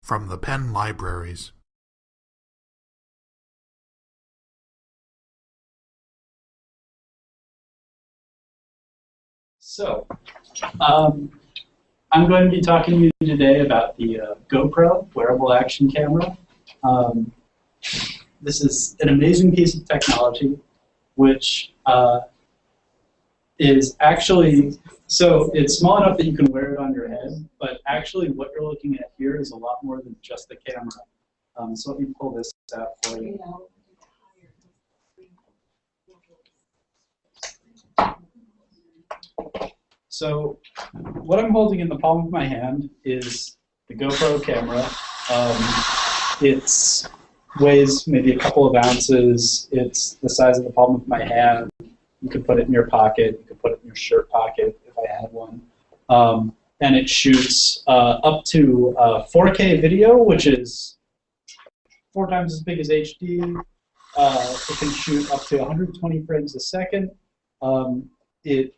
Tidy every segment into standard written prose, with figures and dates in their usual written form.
from the Penn libraries. So, I'm going to be talking to you today about the GoPro wearable action camera. This is an amazing piece of technology, which is actually, so it's small enough that you can wear it on your head, but actually what you're looking at here is a lot more than just the camera. So let me pull this out for you. So what I'm holding in the palm of my hand is the GoPro camera. It weighs maybe a couple of ounces. It's the size of the palm of my hand. You could put it in your pocket. You could put it in your shirt pocket if I had one. And it shoots up to 4K video, which is 4 times as big as HD. It can shoot up to 120 frames a second. It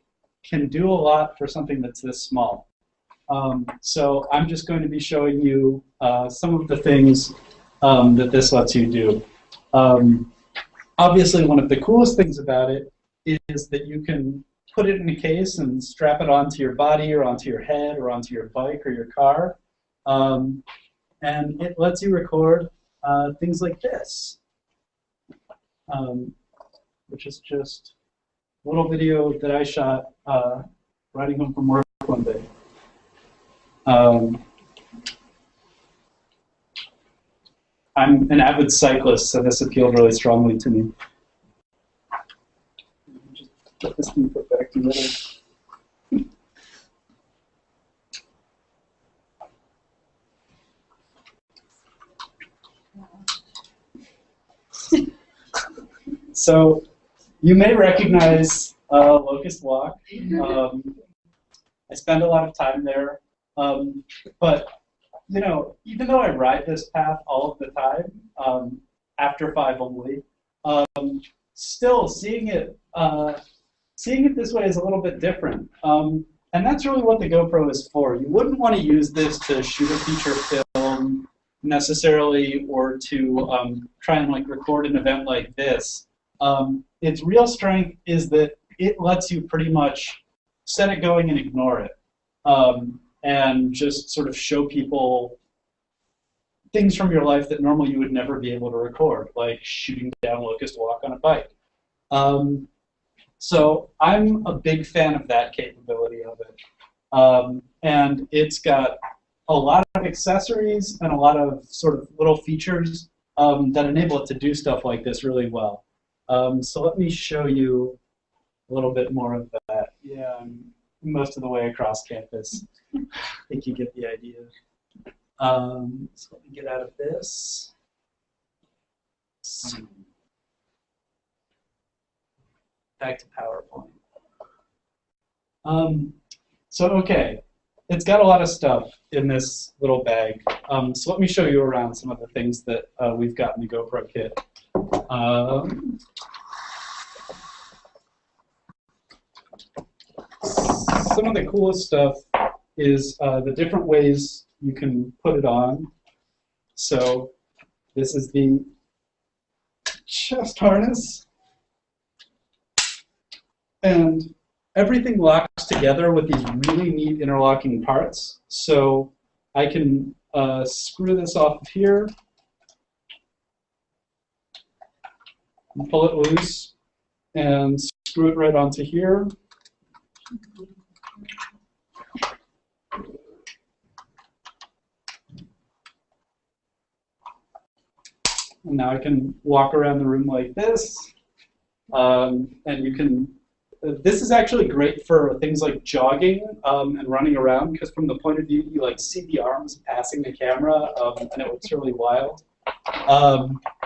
can do a lot for something that's this small. So I'm just going to be showing you some of the things that this lets you do. Obviously, one of the coolest things about it is that you can put it in a case and strap it onto your body or onto your head or onto your bike or your car. And it lets you record things like this, which is just a little video that I shot riding home from work one day. I'm an avid cyclist, so this appealed really strongly to me. Just get this thing put back together. So you may recognize Locust Walk. I spend a lot of time there, but you know, even though I ride this path all of the time, after 5 only, still seeing it this way is a little bit different. And that's really what the GoPro is for. You wouldn't want to use this to shoot a feature film necessarily, or to try and like record an event like this. Its real strength is that it lets you pretty much set it going and ignore it. And just sort of show people things from your life that normally you would never be able to record, like shooting down Locust Walk on a bike. So I'm a big fan of that capability of it. And it's got a lot of accessories and a lot of sort of little features that enable it to do stuff like this really well. So let me show you a little bit more of that. Yeah, I'm most of the way across campus. I think you get the idea. So let me get out of this. Back to PowerPoint. So okay, it's got a lot of stuff in this little bag. So let me show you around some of the things that we've got in the GoPro kit. Some of the coolest stuff is the different ways you can put it on. So this is the chest harness, and everything locks together with these really neat interlocking parts. So I can screw this off of here and pull it loose and screw it right onto here. And now I can walk around the room like this, and you can. This is actually great for things like jogging and running around, because from the point of view, you like see the arms passing the camera, and it looks really wild.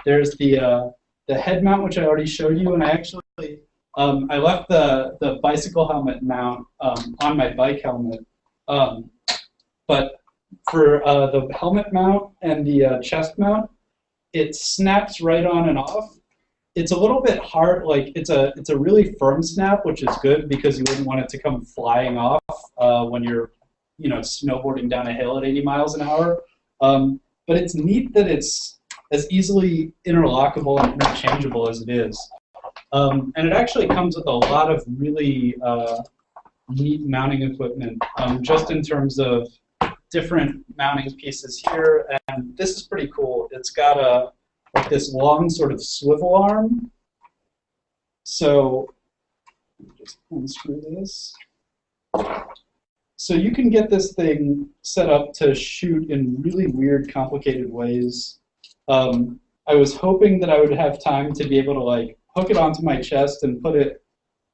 There's the head mount, which I already showed you, and I actually I left the bicycle helmet mount on my bike helmet, but for the helmet mount and the chest mount, it snaps right on and off. It's a little bit hard, like it's a really firm snap, which is good because you wouldn't want it to come flying off when you're, you know, snowboarding down a hill at 80 miles an hour. but it's neat that it's as easily interlockable and interchangeable as it is. And it actually comes with a lot of really neat mounting equipment, just in terms of different mounting pieces here. And this is pretty cool. It's got like this long sort of swivel arm. So just unscrew this. So you can get this thing set up to shoot in really weird, complicated ways. I was hoping that I would have time to be able to like hook it onto my chest and put it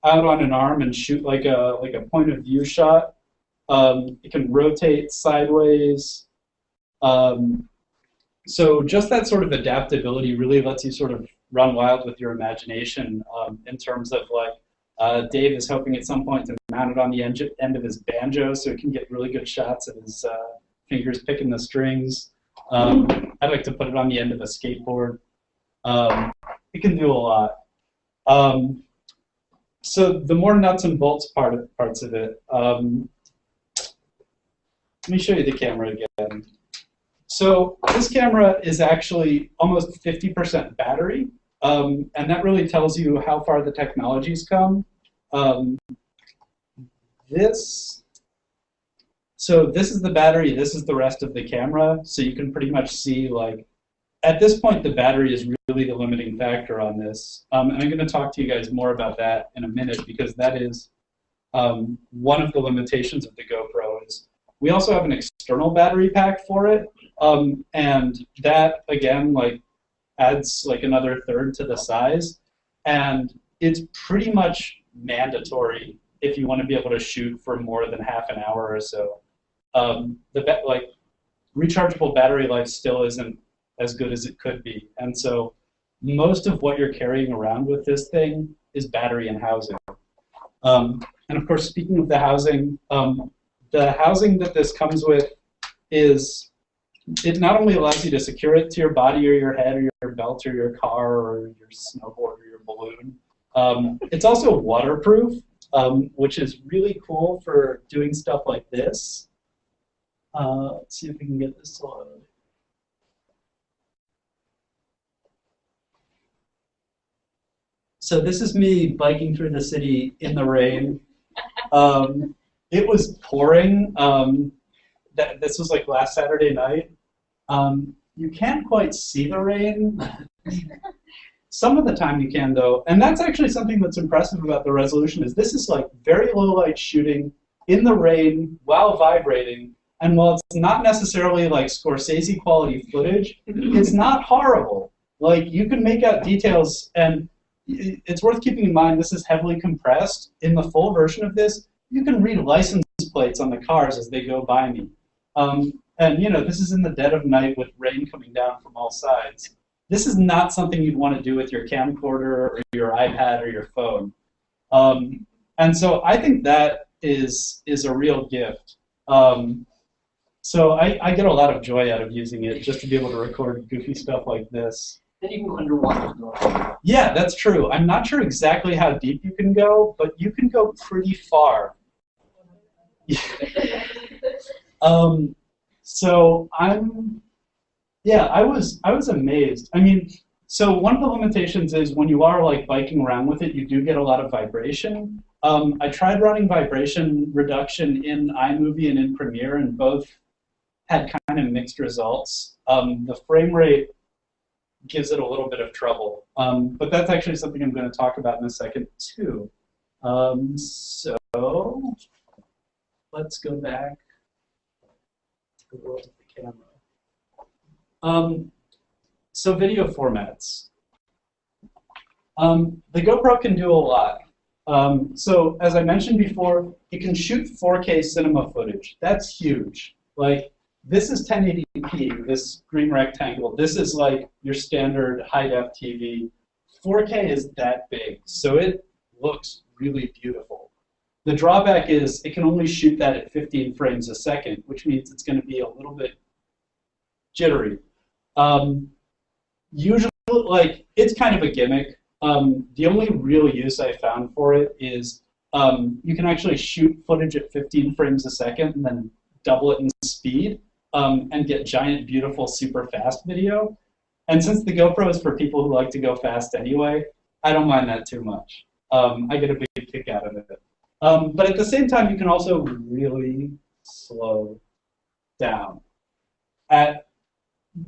out on an arm and shoot like a point of view shot. It can rotate sideways. So just that sort of adaptability really lets you sort of run wild with your imagination, in terms of like, Dave is hoping at some point to mount it on the end of his banjo so he can get really good shots of his fingers picking the strings. I'd like to put it on the end of a skateboard. It can do a lot. So the more nuts and bolts parts of it, let me show you the camera again. So this camera is actually almost 50% battery, and that really tells you how far the technology's come. So this is the battery, this is the rest of the camera, so you can pretty much see, like, at this point the battery is really the limiting factor on this. And I'm going to talk to you guys more about that in a minute, because that is one of the limitations of the GoPro. Is we also have an external battery pack for it, and that, again, like, adds like another third to the size, and it's pretty much mandatory if you want to be able to shoot for more than half an hour or so. Like, rechargeable battery life still isn't as good as it could be, and so most of what you're carrying around with this thing is battery and housing. And of course, speaking of the housing that this comes with is, it not only allows you to secure it to your body or your head or your belt or your car or your snowboard or your balloon, it's also waterproof, which is really cool for doing stuff like this. Let's see if we can get this to load. So this is me biking through the city in the rain. It was pouring. This was like last Saturday night. You can't quite see the rain. Some of the time you can, though, and that's actually something that's impressive about the resolution. Is this is like very low light shooting in the rain while vibrating, and while it's not necessarily like Scorsese quality footage, it's not horrible. Like, you can make out details, and it's worth keeping in mind this is heavily compressed. In the full version of this, you can read license plates on the cars as they go by me. And you know, this is in the dead of night with rain coming down from all sides. This is not something you'd want to do with your camcorder or your iPad or your phone. And so I think that is a real gift. So I get a lot of joy out of using it, just to be able to record goofy stuff like this. Then you can go underwater. Yeah, that's true. I'm not sure exactly how deep you can go, but you can go pretty far. So I was amazed. I mean, so one of the limitations is when you are like biking around with it, you do get a lot of vibration. I tried running vibration reduction in iMovie and in Premiere, and both had kind of mixed results. The frame rate gives it a little bit of trouble, but that's actually something I'm going to talk about in a second too. So let's go back to the world of the camera. So video formats. The GoPro can do a lot. So as I mentioned before, it can shoot 4K cinema footage. That's huge. Like, this is 1080p, this green rectangle. This is like your standard high-def TV. 4K is that big, so it looks really beautiful. The drawback is it can only shoot that at 15 frames a second, which means it's going to be a little bit jittery. Usually, like, it's kind of a gimmick. The only real use I found for it is you can actually shoot footage at 15 frames a second and then double it in speed. and get giant, beautiful, super fast video. And since the GoPro is for people who like to go fast anyway, I don't mind that too much. I get a big kick out of it. But at the same time, you can also really slow down.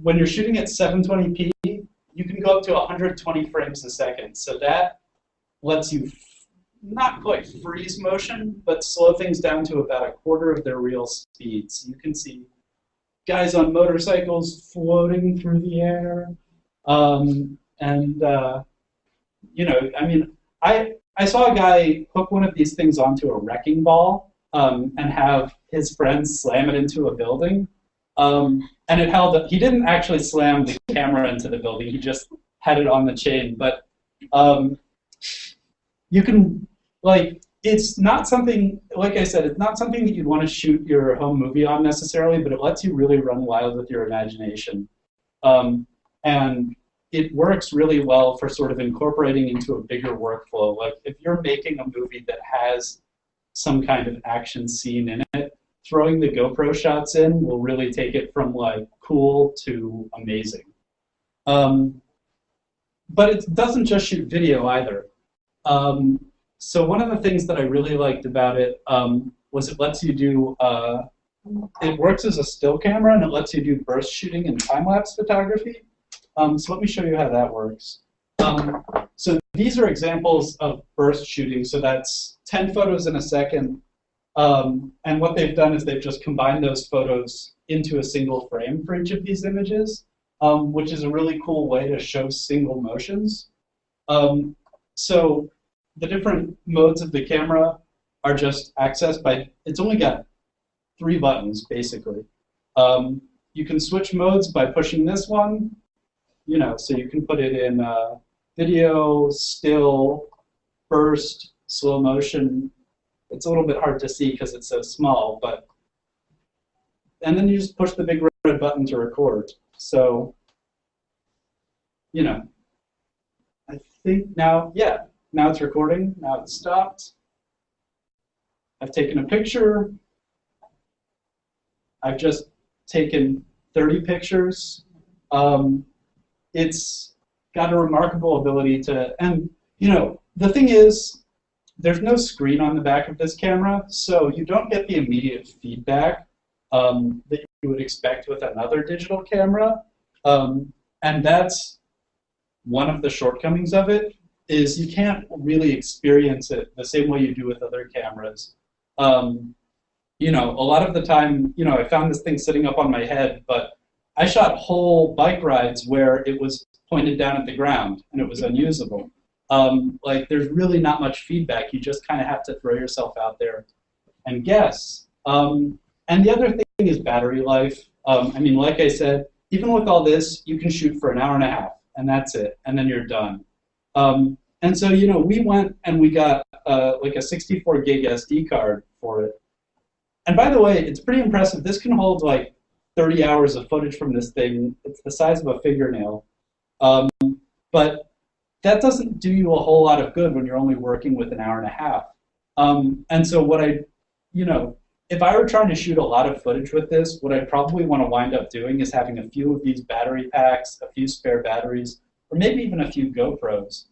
When you're shooting at 720p, you can go up to 120 frames a second. So that lets you not quite freeze motion, but slow things down to about a quarter of their real speed. So you can see guys on motorcycles floating through the air. You know, I mean, I saw a guy hook one of these things onto a wrecking ball and have his friends slam it into a building. And it held up. He didn't actually slam the camera into the building. He just had it on the chain. But you can, like, it's not something, like I said, it's not something that you'd want to shoot your home movie on necessarily, but it lets you really run wild with your imagination. And it works really well for sort of incorporating into a bigger workflow. Like, if you're making a movie that has some kind of action scene in it, throwing the GoPro shots in will really take it from, like, cool to amazing. But it doesn't just shoot video either. So one of the things that I really liked about it was it lets you do, it works as a still camera, and it lets you do burst shooting and time-lapse photography. So let me show you how that works. So these are examples of burst shooting. So that's 10 photos in a second. And what they've done is they've just combined those photos into a single frame for each of these images, which is a really cool way to show single motions. So the different modes of the camera are just accessed by, it's only got 3 buttons, basically. You can switch modes by pushing this one, you know, so you can put it in video, still, burst, slow motion. It's a little bit hard to see because it's so small, but, and then you just push the big red button to record. So, you know, I think now, yeah, now it's recording, now it's stopped. I've taken a picture. I've just taken 30 pictures. It's got a remarkable ability to, and you know, the thing is, there's no screen on the back of this camera, so you don't get the immediate feedback that you would expect with another digital camera. And that's one of the shortcomings of it, is you can't really experience it the same way you do with other cameras. You know, a lot of the time, you know, I found this thing sitting up on my head, but I shot whole bike rides where it was pointed down at the ground and it was unusable. Like, there's really not much feedback. You just kind of have to throw yourself out there and guess. And the other thing is battery life. I mean, like I said, even with all this, you can shoot for an hour and a half, and that's it, and then you're done. And so, you know, we went and we got like a 64 gig SD card for it. And by the way, it's pretty impressive. This can hold like 30 hours of footage from this thing. It's the size of a fingernail. But that doesn't do you a whole lot of good when you're only working with an hour and a half. And so what you know, if I were trying to shoot a lot of footage with this, what I'd probably want to wind up doing is having a few of these battery packs, a few spare batteries, or maybe even a few GoPros.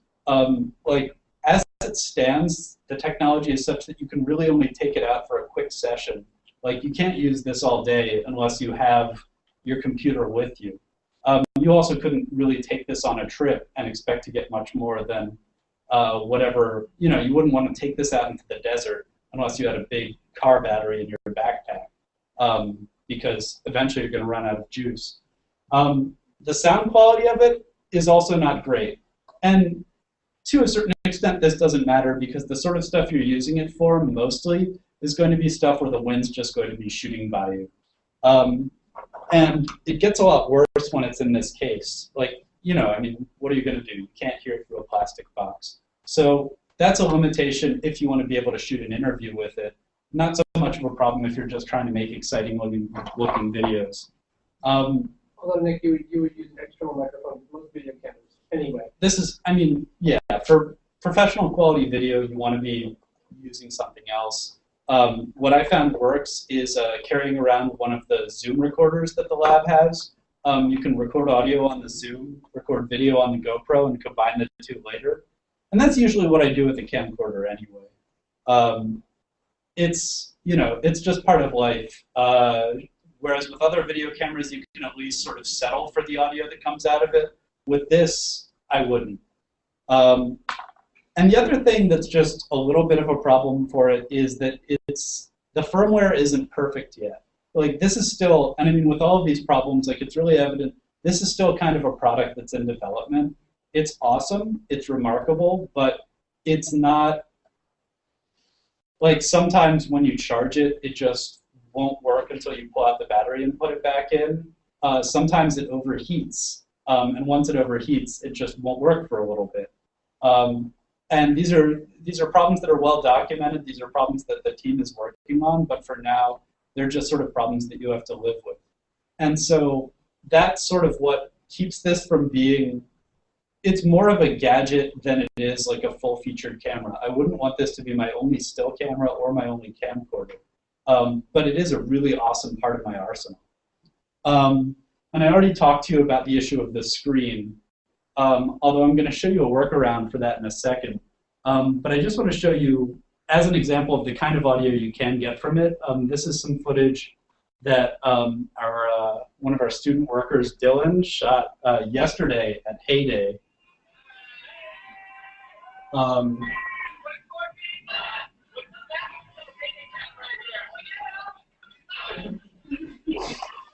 Like, as it stands, the technology is such that you can really only take it out for a quick session. Like, you can't use this all day unless you have your computer with you. You also couldn't really take this on a trip and expect to get much more than whatever, you know, you wouldn't want to take this out into the desert unless you had a big car battery in your backpack, because eventually you're going to run out of juice. The sound quality of it is also not great. And to a certain extent, this doesn't matter because the sort of stuff you're using it for mostly is going to be stuff where the wind's just going to be shooting by you. And it gets a lot worse when it's in this case. Like, you know, I mean, what are you going to do? You can't hear it through a plastic box. So that's a limitation if you want to be able to shoot an interview with it. Not so much of a problem if you're just trying to make exciting looking videos. Although, Nick, you would use external microphones for most video cameras anyway. This is, I mean, yeah, for professional quality video, you want to be using something else. What I found works is carrying around one of the Zoom recorders that the lab has. You can record audio on the Zoom, record video on the GoPro, and combine the two later. And that's usually what I do with a camcorder anyway. It's just part of life. Whereas with other video cameras, you can at least sort of settle for the audio that comes out of it. With this, I wouldn't. And the other thing that's just a little bit of a problem for it is that the firmware isn't perfect yet. Like this is still, and I mean with all of these problems, like it's really evident, this is still kind of a product that's in development. It's awesome, it's remarkable, but it's not, like sometimes when you charge it, it just won't work until you pull out the battery and put it back in. Sometimes it overheats, and once it overheats, it just won't work for a little bit. And these are problems that are well documented. These are problems that the team is working on, but for now, they're just sort of problems that you have to live with. And so that's sort of what keeps this from being, it's more of a gadget than it is like a full-featured camera. I wouldn't want this to be my only still camera or my only camcorder. But it is a really awesome part of my arsenal. And I already talked to you about the issue of the screen, although I'm going to show you a workaround for that in a second. But I just want to show you, as an example of the kind of audio you can get from it, this is some footage that one of our student workers, Dylan, shot yesterday at Heyday.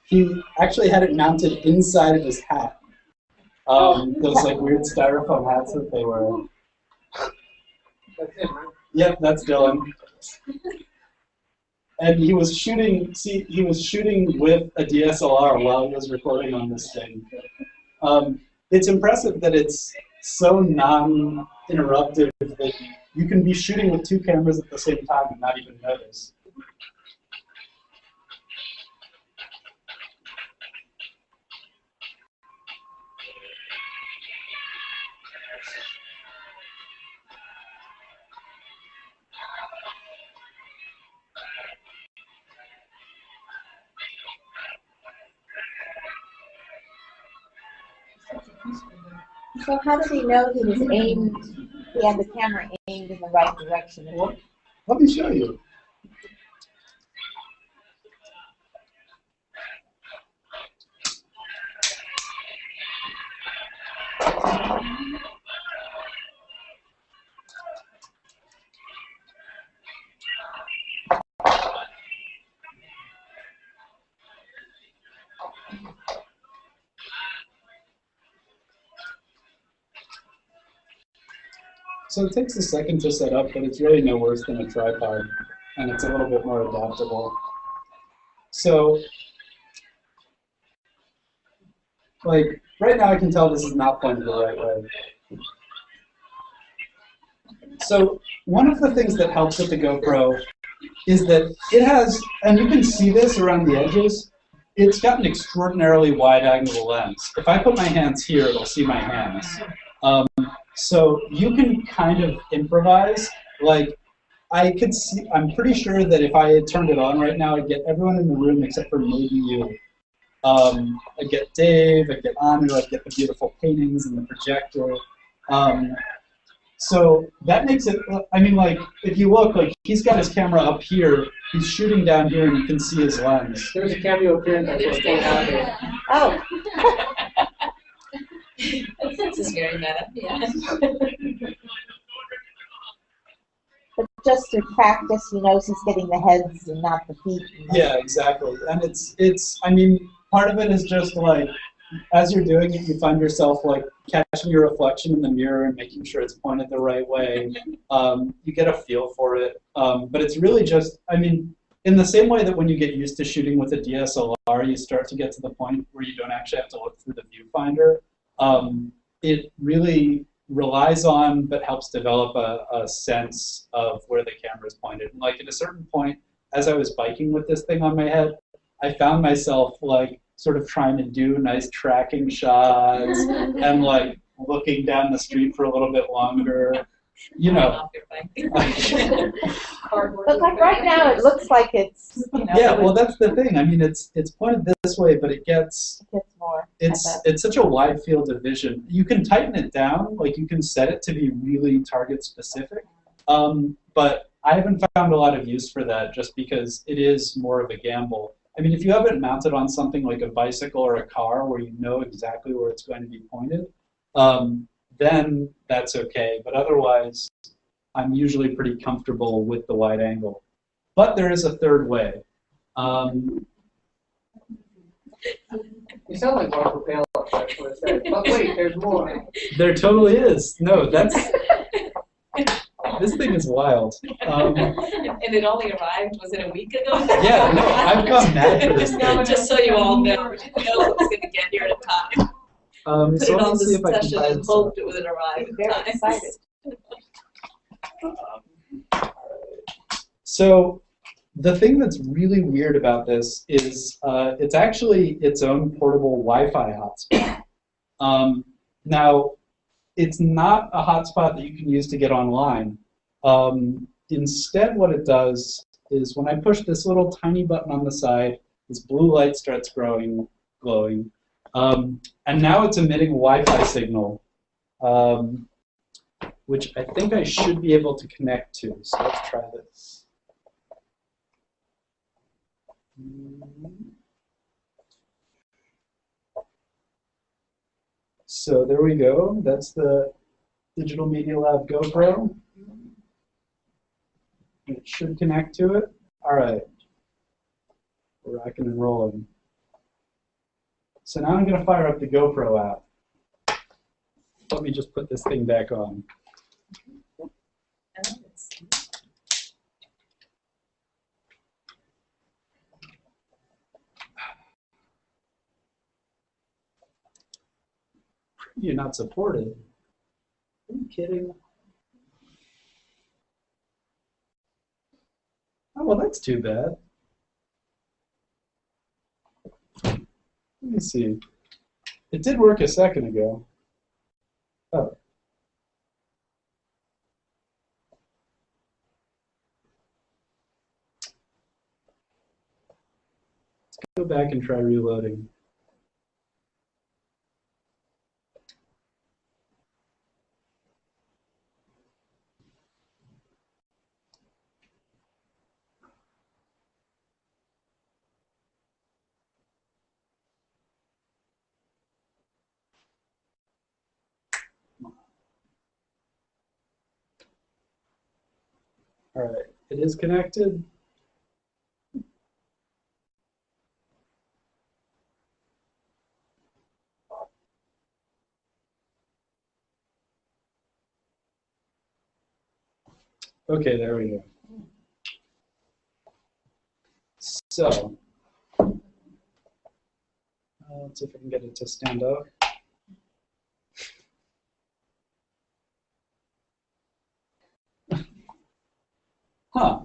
He actually had it mounted inside of his hat. Those like weird styrofoam hats that they wear. That's it, right? Yep, that's Dylan. And he was shooting. See, he was shooting with a DSLR while he was recording on this thing. It's impressive that it's so non-interruptive that you can be shooting with two cameras at the same time and not even notice. So how did he know he was aimed, he had the camera aimed in the right direction? Well, let me show you. So it takes a second to set up, but it's really no worse than a tripod, and it's a little bit more adaptable. So, like, right now I can tell this is not pointed the right way. So one of the things that helps with the GoPro is that it has, and you can see this around the edges, it's got an extraordinarily wide-angle lens. If I put my hands here, it'll see my hands. So you can kind of improvise. Like, I could see, I'm pretty sure that if I had turned it on right now, I'd get everyone in the room except for maybe you. I'd get Dave, I'd get Anu, I'd get the beautiful paintings and the projector. So that makes it, I mean, like, if you look, like, he's got his camera up here, he's shooting down here, and you can see his lens. There's a cameo appearance that's what's going on here. Oh. That's a scary meta. Yeah. But just to practice, he knows he's getting the heads and not the feet. Yeah, exactly. And it's, I mean, part of it is just like, as you're doing it, you find yourself like catching your reflection in the mirror and making sure it's pointed the right way. You get a feel for it. But it's really just, I mean, in the same way that when you get used to shooting with a DSLR, you start to get to the point where you don't actually have to look through the viewfinder. It really relies on, but helps develop a sense of where the camera is pointed. And like at a certain point, as I was biking with this thing on my head, I found myself like sort of trying to do nice tracking shots and like looking down the street for a little bit longer. you know. Off your bike. Cardboard. But like right now, it looks like it's, you know. Yeah, well, that's the thing. I mean, it's pointed this way, but it gets more. it's such a wide field of vision. You can tighten it down, like you can set it to be really target specific. But I haven't found a lot of use for that just because it is more of a gamble. I mean, if you have it mounted on something like a bicycle or a car where you know exactly where it's going to be pointed, then that's okay. But otherwise, I'm usually pretty comfortable with the wide angle. But there is a third way. You sound like Marco Pale, that's what I said. But wait, there's more. There totally is. No, that's... This thing is wild. And it only arrived, was it a week ago? Yeah, no, I've gone mad for this thing. Just so you all know, we didn't know it was going to get here at a time. Put So it let on me see the if I can session find and some. hoped it would arrive in Very time. excited. So the thing that's really weird about this is it's actually its own portable Wi-Fi hotspot. Now, it's not a hotspot that you can use to get online. Instead, what it does is when I push this little tiny button on the side, this blue light starts glowing. And now it's emitting a Wi-Fi signal, which I think I should be able to connect to. So let's try this. So there we go. That's the Digital Media Lab GoPro. It should connect to it. All right. We're rocking and rolling. So now I'm going to fire up the GoPro app. Let me just put this thing back on. You're not supported. Are you kidding? Oh, well, that's too bad. Let me see. It did work a second ago. Oh. Let's go back and try reloading. All right, it is connected. Okay, there we go. So, let's see if I can get it to stand up. Huh.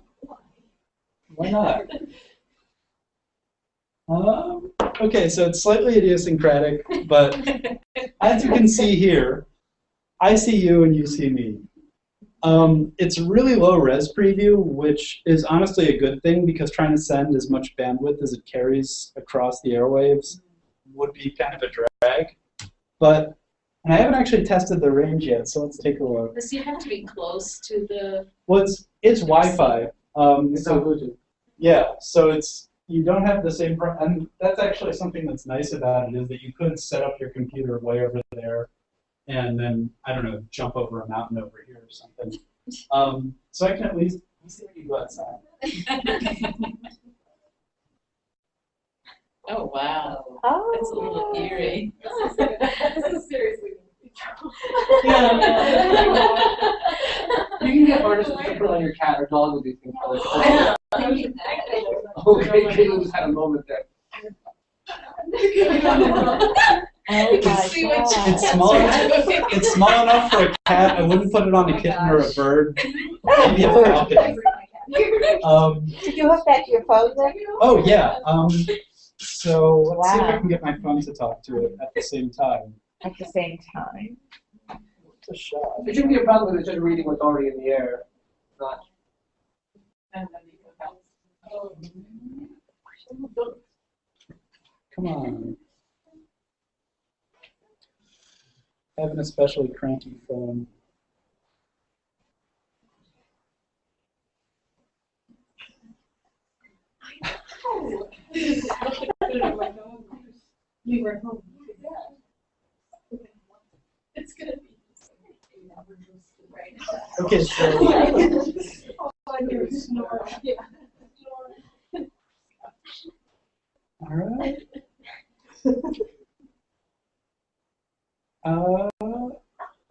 Why not? Okay, so it's slightly idiosyncratic, but as you can see here, I see you and you see me. It's really low res preview, which is honestly a good thing because trying to send as much bandwidth as it carries across the airwaves would be kind of a drag. But, and I haven't actually tested the range yet, so let's take a look. Does you have to be close to the... Well, it's Wi-Fi. It's So on Bluetooth. yeah, so you don't have the same, and that's actually something that's nice about it is that you could set up your computer way over there and then, I don't know, jump over a mountain over here or something. So I can at least, let me see when you go outside. Oh, wow. Oh. That's a little eerie. This is seriously. Yeah. You can get artists to put on your cat or dog with these things. I Okay, Caitlin just had a moment there. Oh You can my see what God. It's small enough. It's small enough for a cat. I wouldn't put it on a kitten or a bird. Maybe a falcon. Did you hook that to your phone then? Oh yeah. So let's see if I Wow. can get my phone to talk to it at the same time. At the same time. It's a shot. It shouldn't be a problem if it's just reading what's already in the air. Not. Come on. I have an especially cranky phone. We were home. It's gonna be. Right. Okay, so Yeah. all right.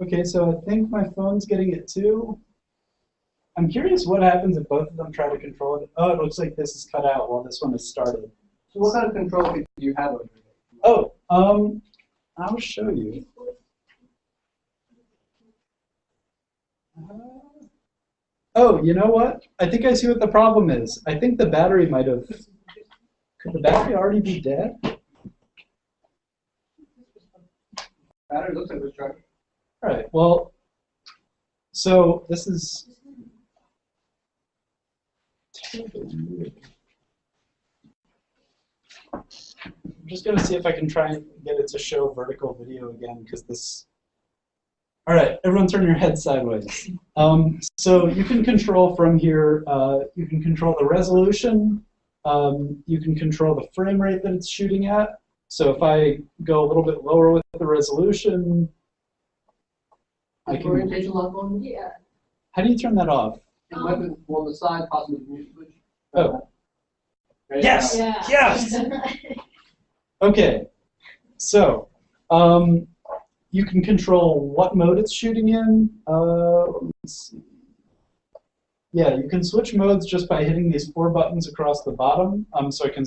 Okay, so I think my phone's getting it too. I'm curious what happens if both of them try to control it. Oh, it looks like this is cut out while this one is started. So what kind of control do you have over it? Oh, I'll show you. Oh, you know what? I think I see what the problem is. I think the battery might have. Could the battery already be dead? Battery looks like it's charged. All right. Well, so this is. I'm just going to see if I can try and get it to show vertical video again, because this. All right, everyone turn your head sideways. So you can control from here, you can control the resolution, you can control the frame rate that it's shooting at. So if I go a little bit lower with the resolution, I Is can. orientation lock on? Yeah. How do you turn that off? It might be on the side, possibly the mute switch. Oh. Right Yes! now. Yeah. Yes! Okay, so you can control what mode it's shooting in. Let's see. Yeah, you can switch modes just by hitting these 4 buttons across the bottom. So I can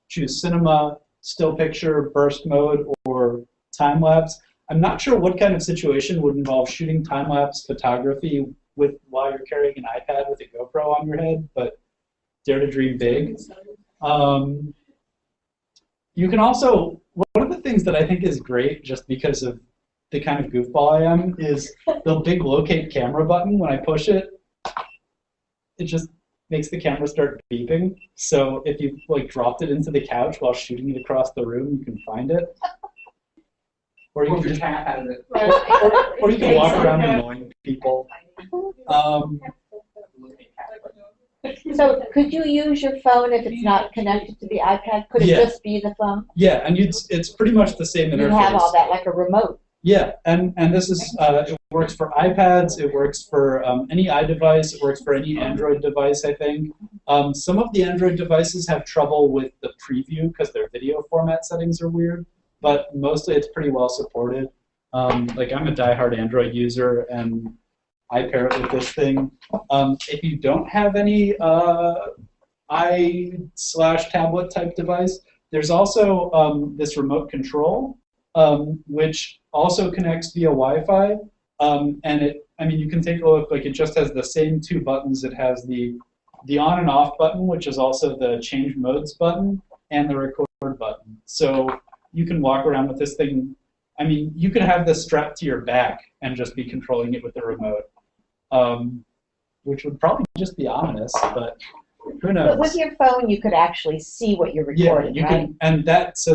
choose cinema, still picture, burst mode, or time lapse. I'm not sure what kind of situation would involve shooting time lapse photography while you're carrying an iPad with a GoPro on your head, but dare to dream big. You can also, one of the things that I think is great, just because of the kind of goofball I am, is the big locate camera button. When I push it, it just makes the camera start beeping. So if you like dropped it into the couch while shooting it across the room, you can find it. Or you Pull can your just, tap out of it. or you can walk around annoying people. So could you use your phone if it's not connected to the iPad? Could it Yeah. just be the phone? Yeah, and it's pretty much the same interface. You have all that like a remote. Yeah, and this is it works for iPads, it works for any iDevice, it works for any Android device, I think. Some of the Android devices have trouble with the preview because their video format settings are weird, but mostly it's pretty well supported. Like I'm a diehard Android user, and I pair it with this thing. If you don't have any i/tablet type device, there's also this remote control, which also connects via Wi-Fi, and you can take a look. Like it just has the same 2 buttons. It has the on and off button, which is also the change modes button, and the record button. So you can walk around with this thing. I mean, you could have this strapped to your back and just be controlling it with the remote, which would probably just be ominous, but who knows? But with your phone, you could actually see what you're recording, you right? can, and that's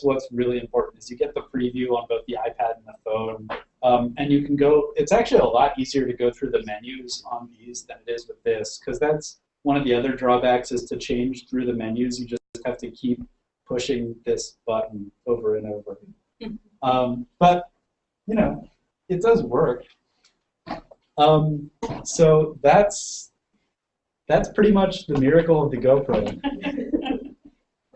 what's really important is you get the preview on both the iPad and the phone, and you can go. It's actually a lot easier to go through the menus on these than it is with this, because that's one of the other drawbacks is to change through the menus. You just have to keep pushing this button over and over. But you know, it does work. So that's pretty much the miracle of the GoPro.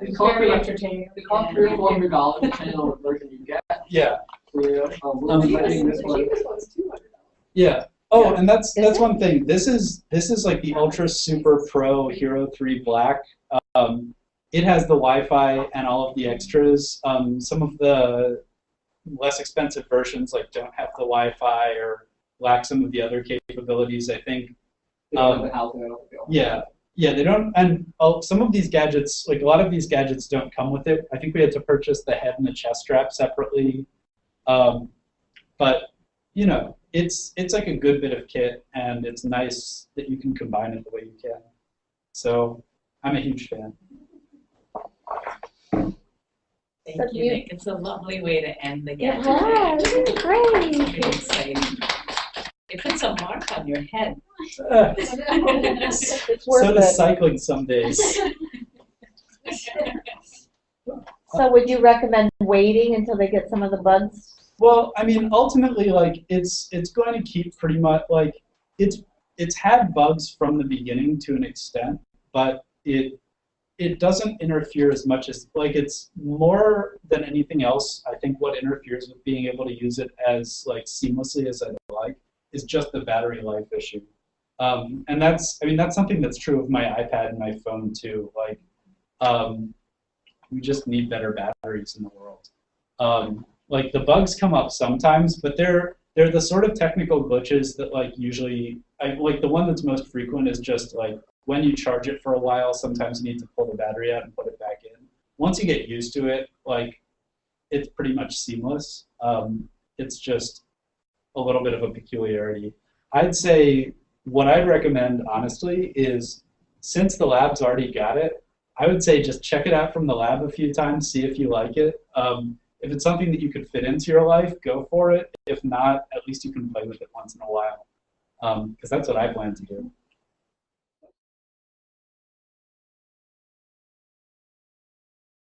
It's Very $300 entertaining. $400 depending on what version you get. Yeah. So, we'll be getting this one. Yeah. Oh, and that's one thing. This is like the Ultra Super Pro Hero 3 Black. It has the Wi-Fi and all of the extras. Some of the less expensive versions like don't have the Wi-Fi or lack some of the other capabilities, I think. Yeah, they don't, and some of these gadgets, like a lot of these gadgets don't come with it. I think we had to purchase the head and the chest strap separately. But you know, it's like a good bit of kit, and it's nice that you can combine it the way you can. So I'm a huge fan. Thank you, Nick. It's a lovely way to end the Gadget. Yeah, this is great. Very exciting. It puts a mark on your head. It's So worth does it. cycling some days. So would you recommend waiting until they get some of the bugs? Well, I mean, ultimately, like it's going to keep pretty much like it's had bugs from the beginning to an extent, but it doesn't interfere as much as like it's more than anything else. I think what interferes with being able to use it as like seamlessly as I like is just the battery life issue, and that's something that's true of my iPad and my phone too. Like we just need better batteries in the world. Like the bugs come up sometimes, but they're the sort of technical glitches that like usually, like the one that's most frequent is just like when you charge it for a while, sometimes you need to pull the battery out and put it back in. Once you get used to it, like it's pretty much seamless. It's just a little bit of a peculiarity. I'd say what I'd recommend, honestly, is since the lab's already got it, I would say just check it out from the lab a few times, see if you like it. If it's something that you could fit into your life, go for it. If not, at least you can play with it once in a while, because that's what I plan to do.